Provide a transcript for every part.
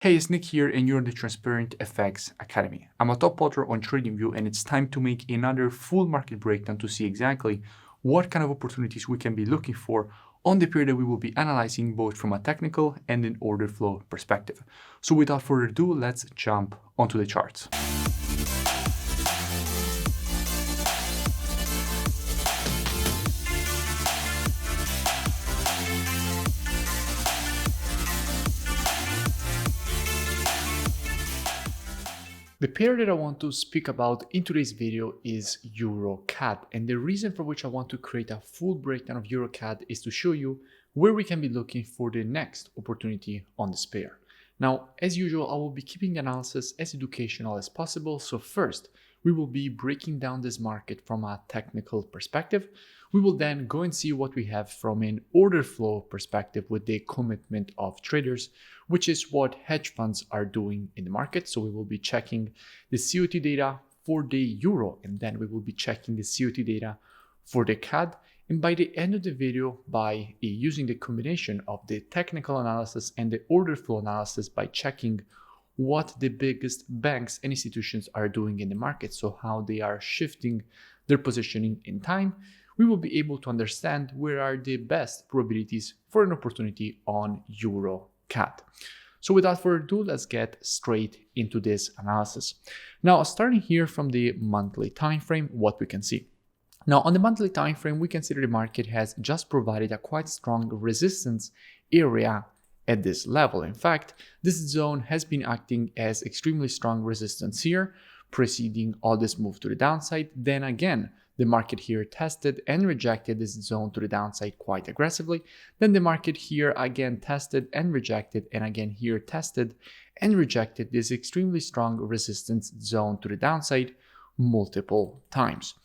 Hey, it's Nick here, and you're in the Transparent FX Academy. I'm a top author on TradingView, and it's time to make another full market breakdown to see exactly what kind of opportunities we can be looking for on the period that we will be analyzing both from a technical and an order flow perspective. So without further ado, let's jump onto the charts. The pair that I want to speak about in today's video is EuroCAD, and the reason for which I want to create a full breakdown of EuroCAD is to show you where we can be looking for the next opportunity on this pair. Now, as usual, I will be keeping the analysis as educational as possible, so first, we will be breaking down this market from a technical perspective. We will then go and see what we have from an order flow perspective with the commitment of traders, which is what hedge funds are doing in the market. So we will be checking the COT data for the euro, and then we will be checking the COT data for the CAD. And by the end of the video, by using the combination of the technical analysis and the order flow analysis, by checking what the biggest banks and institutions are doing in the market, so how they are shifting their positioning in time, we will be able to understand where are the best probabilities for an opportunity on EuroCAD. So without further ado, let's get straight into this analysis. Now, starting here from the monthly time frame, what we can see. Now, on the monthly time frame, we can see that the market has just provided a quite strong resistance area at this level. In fact, this zone has been acting as extremely strong resistance here, preceding all this move to the downside. Then again, the market here tested and rejected this zone to the downside quite aggressively. Then the market here again tested and rejected, and again here tested and rejected this extremely strong resistance zone to the downside multiple times.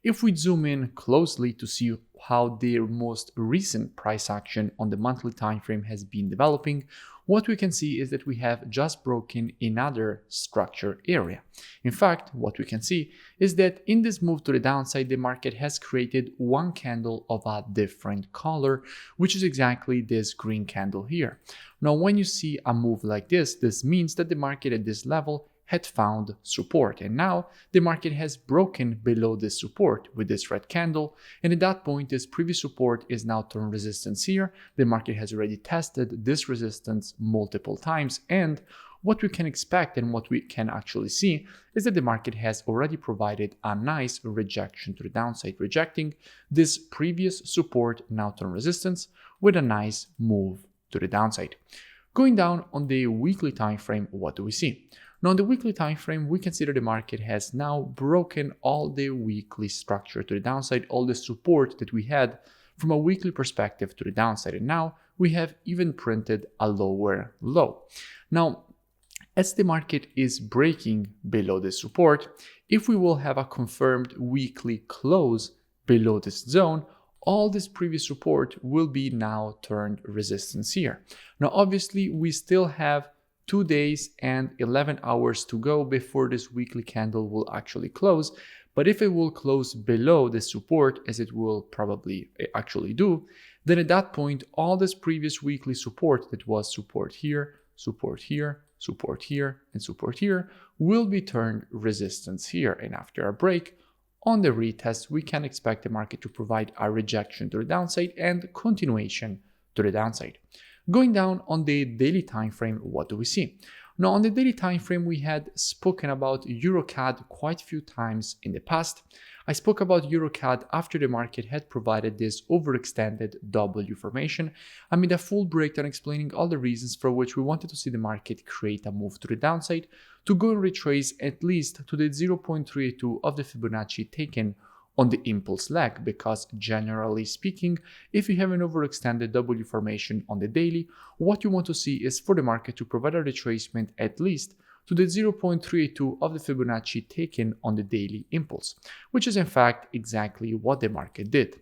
If we zoom in closely to see how the most recent price action on the monthly time frame has been developing, what we can see is that we have just broken another structure area. In fact, what we can see is that in this move to the downside, the market has created one candle of a different color, which is exactly this green candle here. Now, when you see a move like this means that the market at this level had found support, and now the market has broken below this support with this red candle, and at that point this previous support is now turned resistance here. The market has already tested this resistance multiple times, and what we can expect and what we can actually see is that the market has already provided a nice rejection to the downside, rejecting this previous support, now turned resistance, with a nice move to the downside. Going down on the weekly time frame, what do we see? Now, on the weekly time frame, we consider the market has now broken all the weekly structure to the downside, all the support that we had from a weekly perspective to the downside. And now we have even printed a lower low. Now, as the market is breaking below this support, if we will have a confirmed weekly close below this zone, all this previous support will be now turned resistance here. Now, obviously, we still have 2 days and 11 hours to go before this weekly candle will actually close. But if it will close below the support, as it will probably actually do, then at that point, all this previous weekly support that was support here, support here, support here, and support here will be turned resistance here. And after a break on the retest, we can expect the market to provide a rejection to the downside and continuation to the downside. Going down on the daily time frame, what do we see? Now, on the daily time frame, we had spoken about EuroCAD quite a few times in the past. I spoke about EuroCAD after the market had provided this overextended W formation. I made a full breakdown explaining all the reasons for which we wanted to see the market create a move to the downside to go and retrace at least to the 0.32 of the Fibonacci taken on the impulse leg, because generally speaking, if you have an overextended W formation on the daily, what you want to see is for the market to provide a retracement at least to the 0.32 of the Fibonacci taken on the daily impulse, which is in fact exactly what the market did.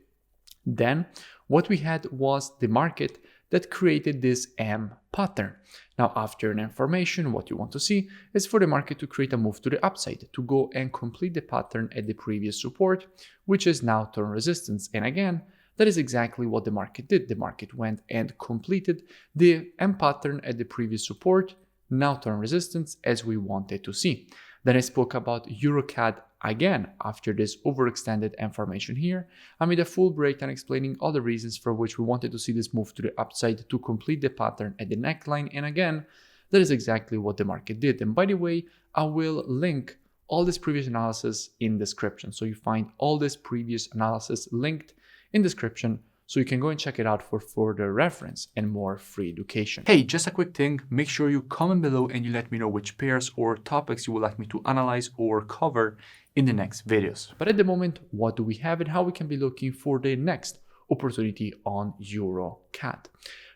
Then what we had was the market that created this M pattern. Now, after an M formation, what you want to see is for the market to create a move to the upside, to go and complete the pattern at the previous support, which is now turned resistance. And again, that is exactly what the market did. The market went and completed the M pattern at the previous support, now turn resistance as we wanted to see. Then I spoke about EuroCAD again after this overextended information here. I made a full breakdown explaining all the reasons for which we wanted to see this move to the upside to complete the pattern at the neckline. And again, that is exactly what the market did. And by the way, I will link all this previous analysis in description. So you find all this previous analysis linked in description, so you can go and check it out for further reference and more free education. Hey, just a quick thing, make sure you comment below and you let me know which pairs or topics you would like me to analyze or cover in the next videos. But at the moment, what do we have and how we can be looking for the next opportunity on EuroCAD?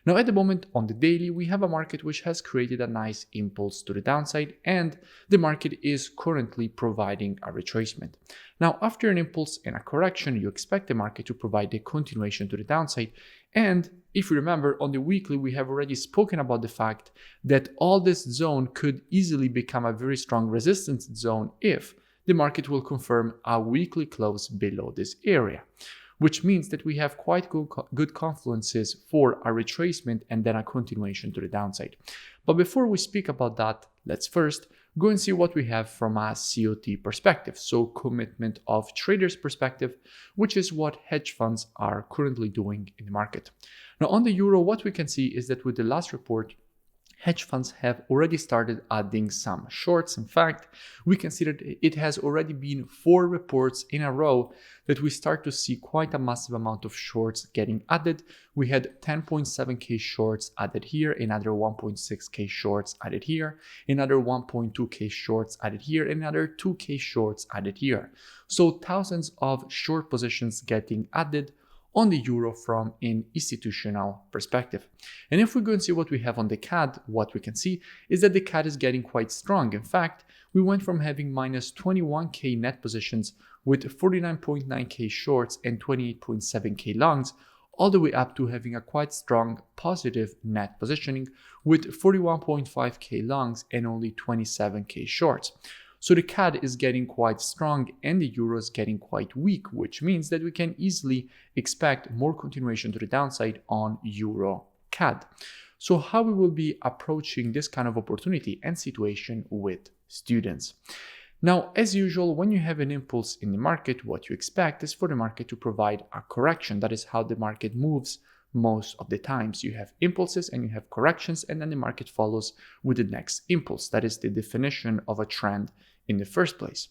Now, at the moment on the daily, we have a market which has created a nice impulse to the downside, and the market is currently providing a retracement. Now, after an impulse and a correction, you expect the market to provide a continuation to the downside. And if you remember, on the weekly, we have already spoken about the fact that all this zone could easily become a very strong resistance zone if the market will confirm a weekly close below this area, which means that we have quite good confluences for a retracement and then a continuation to the downside. But before we speak about that, let's first go and see what we have from a COT perspective, so commitment of traders perspective, which is what hedge funds are currently doing in the market. Now on the euro, what we can see is that with the last report, hedge funds have already started adding some shorts. In fact, we can see that it has already been 4 reports in a row that we start to see quite a massive amount of shorts getting added. We had 10.7k shorts added here, another 1.6k shorts added here, another 1.2k shorts added here, another 2k shorts added here. So thousands of short positions getting added on the euro from an institutional perspective. And if we go and see what we have on the CAD, what we can see is that the CAD is getting quite strong. In fact, we went from having minus 21k net positions with 49.9k shorts and 28.7k longs, all the way up to having a quite strong positive net positioning with 41.5k longs and only 27k shorts. So the CAD is getting quite strong and the euro is getting quite weak, which means that we can easily expect more continuation to the downside on EuroCAD. So how we will be approaching this kind of opportunity and situation with students. Now, as usual, when you have an impulse in the market, what you expect is for the market to provide a correction. That is how the market moves most of the times. You have impulses and you have corrections, and then the market follows with the next impulse. That is the definition of a trend in the first place.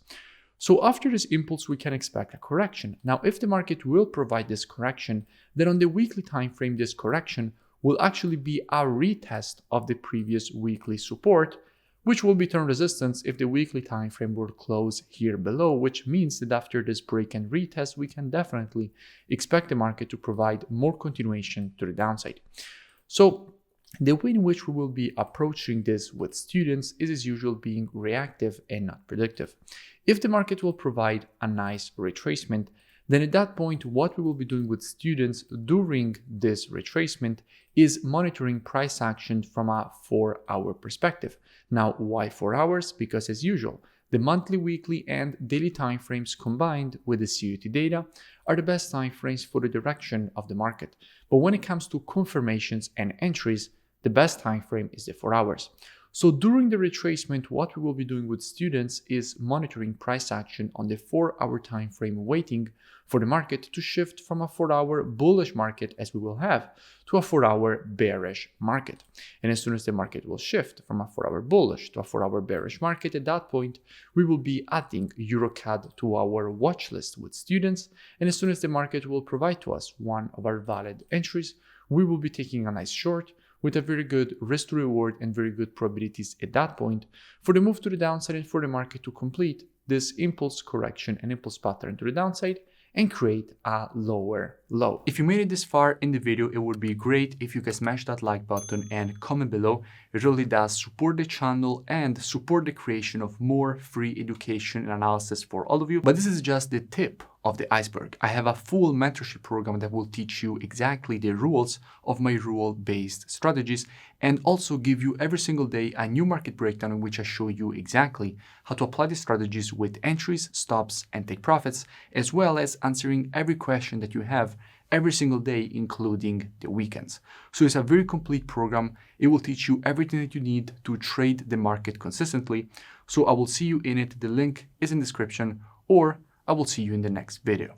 So after this impulse, we can expect a correction. Now, if the market will provide this correction, then on the weekly time frame, this correction will actually be a retest of the previous weekly support, which will be turn resistance if the weekly time frame will close here below, which means that after this break and retest, we can definitely expect the market to provide more continuation to the downside. So the way in which we will be approaching this with students is as usual being reactive and not predictive. If the market will provide a nice retracement, then at that point, what we will be doing with students during this retracement is monitoring price action from a 4-hour perspective. Now, why 4 hours? Because as usual, the monthly, weekly, and daily timeframes combined with the COT data are the best timeframes for the direction of the market. But when it comes to confirmations and entries, the best timeframe is the 4 hours. So during the retracement, what we will be doing with students is monitoring price action on the 4-hour time frame, waiting for the market to shift from a 4-hour bullish market, as we will have, to a 4-hour bearish market. And as soon as the market will shift from a 4-hour bullish to a 4-hour bearish market, at that point, we will be adding EuroCAD to our watch list with students. And as soon as the market will provide to us one of our valid entries, we will be taking a nice short with a very good risk to reward and very good probabilities at that point for the move to the downside and for the market to complete this impulse correction and impulse pattern to the downside and create a lower low. If you made it this far in the video, it would be great if you can smash that like button and comment below. It really does support the channel and support the creation of more free education and analysis for all of you. But this is just the tip of the iceberg. I have a full mentorship program that will teach you exactly the rules of my rule-based strategies and also give you every single day a new market breakdown in which I show you exactly how to apply the strategies with entries, stops, and take profits, as well as answering every question that you have every single day, including the weekends. So it's a very complete program. It will teach you everything that you need to trade the market consistently. So I will see you in it. The link is in the description, or I will see you in the next video.